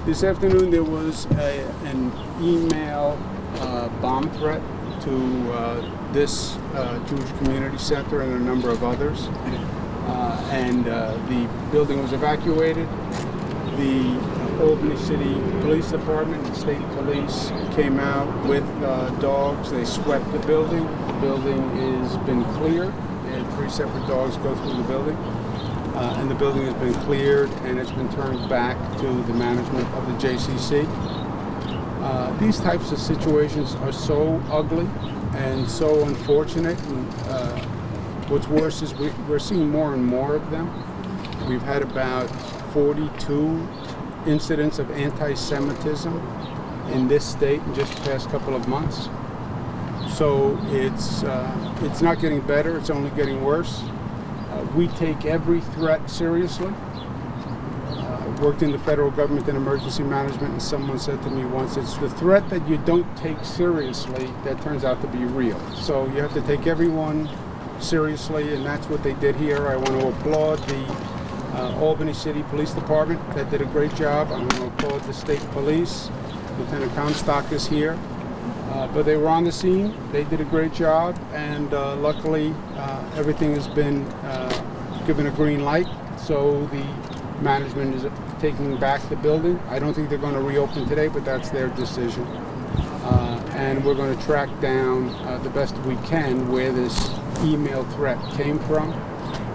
This afternoon there was an email bomb threat to this Jewish community center and a number of others. And the building was evacuated. The Albany City Police Department and State Police came out with dogs. They swept the building. The building has been cleared. They had 3 separate dogs go through the building. And the building has been cleared and it's been turned back to the management of the JCC. These types of situations are so ugly and so unfortunate. And, what's worse is we're seeing more and more of them. We've had about 42 incidents of anti-Semitism in this state in just the past couple of months. So it's not getting better, it's only getting worse. We take every threat seriously. Worked in the federal government in emergency management, and someone said to me once, it's the threat that you don't take seriously that turns out to be real. So you have to take everyone seriously, and that's what they did here. I want to applaud the Albany City Police Department that did a great job. I want to applaud the state police. Lieutenant Comstock is here. But they were on the scene, they did a great job, and luckily everything has been given a green light, so the management is taking back the building. I don't think they're going to reopen today, but that's their decision. And we're going to track down the best we can where this email threat came from.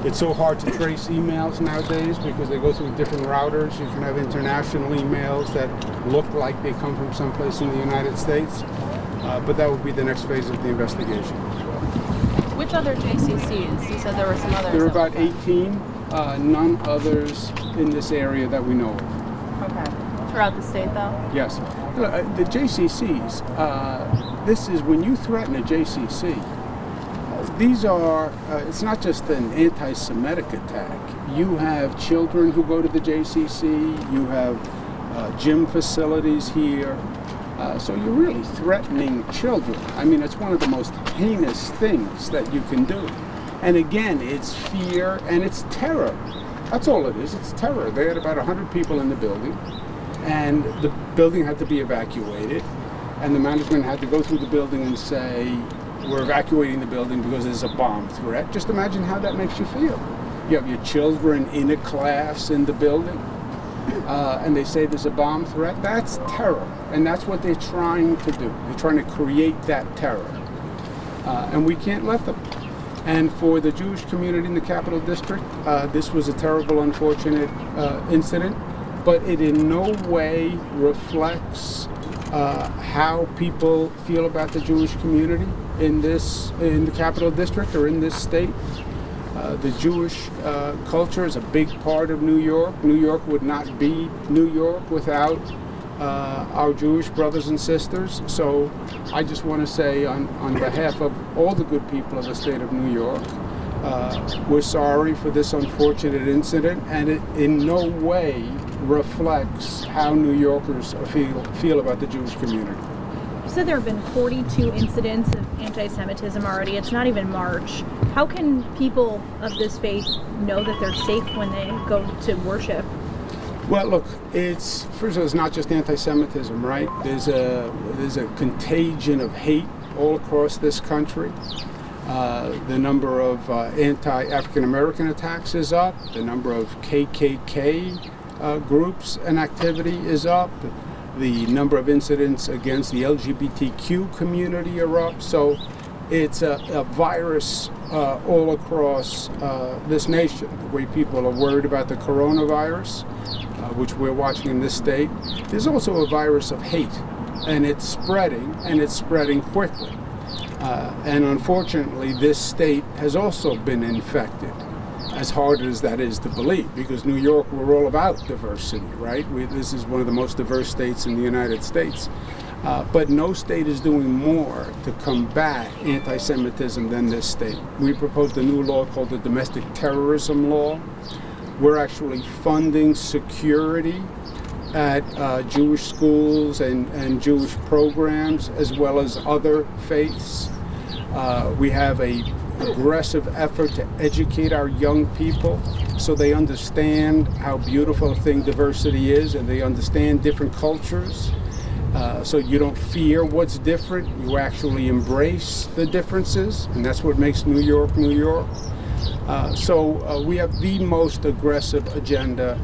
It's so hard to trace emails nowadays because they go through different routers. You can have international emails that look like they come from someplace in the United States. But that would be the next phase of the investigation. Which other JCCs? You said there were some others. There are about 18, none others in this area that we know of. Okay. Throughout the state, though? Yes. The JCCs, this is when you threaten a JCC, these are, it's not just an anti-Semitic attack. You have children who go to the JCC, you have gym facilities here. So you're really threatening children. I mean, it's one of the most heinous things that you can do. And again, it's fear and it's terror. That's all it is. It's terror. They had about 100 people in the building, and the building had to be evacuated, and the management had to go through the building and say, we're evacuating the building because there's a bomb threat. Just imagine how that makes you feel. You have your children in a class in the building, and they say there's a bomb threat. That's terror, and that's what they're trying to do. They're trying to create that terror, and we can't let them. And for the Jewish community in the Capital District, this was a terrible, unfortunate incident, but it in no way reflects how people feel about the Jewish community in the Capital District or in this state. The Jewish culture is a big part of New York. New York would not be New York without our Jewish brothers and sisters. So I just want to say on behalf of all the good people of the state of New York, we're sorry for this unfortunate incident, and it in no way reflects how New Yorkers feel about the Jewish community. You said there have been 42 incidents of anti-Semitism already. It's not even March. How can people of this faith know that they're safe when they go to worship? Well, look, first of all, it's not just anti-Semitism, right? There's a contagion of hate all across this country. The number of anti-African American attacks is up. The number of KKK groups and activity is up. The number of incidents against the LGBTQ community are up. So it's a virus all across this nation. The way people are worried about the coronavirus, which we're watching in this state, there's also a virus of hate, and it's spreading quickly. And unfortunately, this state has also been infected, as hard as that is to believe, because New York, we're all about diversity, right? This is one of the most diverse states in the United States. But no state is doing more to combat anti-Semitism than this state. We proposed a new law called the Domestic Terrorism Law. We're actually funding security at Jewish schools and Jewish programs, as well as other faiths. We have a aggressive effort to educate our young people so they understand how beautiful a thing diversity is, and they understand different cultures. So you don't fear what's different, you actually embrace the differences, and that's what makes New York, New York. So we have the most aggressive agenda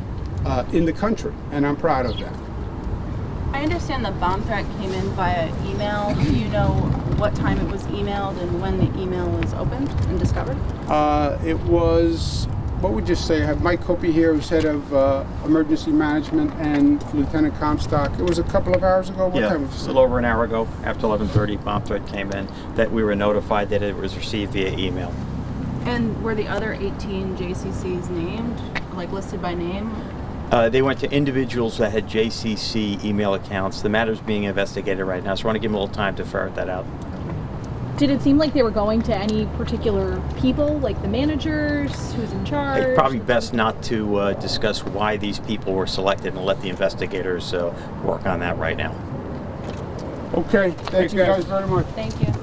in the country, and I'm proud of that. I understand the bomb threat came in via email. Do you know what time it was emailed and when the email was opened and discovered? It was, what would you say, I have Mike Copey here, who's head of emergency management, and Lieutenant Comstock. It was a couple of hours ago. What time was it? A little over an hour ago, after 11:30, bomb threat came in, that we were notified that it was received via email. And were the other 18 JCCs named, like listed by name? They went to individuals that had JCC email accounts. The matter's being investigated right now, so I want to give them a little time to ferret that out. Did it seem like they were going to any particular people, like the managers, who's in charge? It's probably best not to discuss why these people were selected and let the investigators work on that right now. Okay, thank you guys very much. Thank you.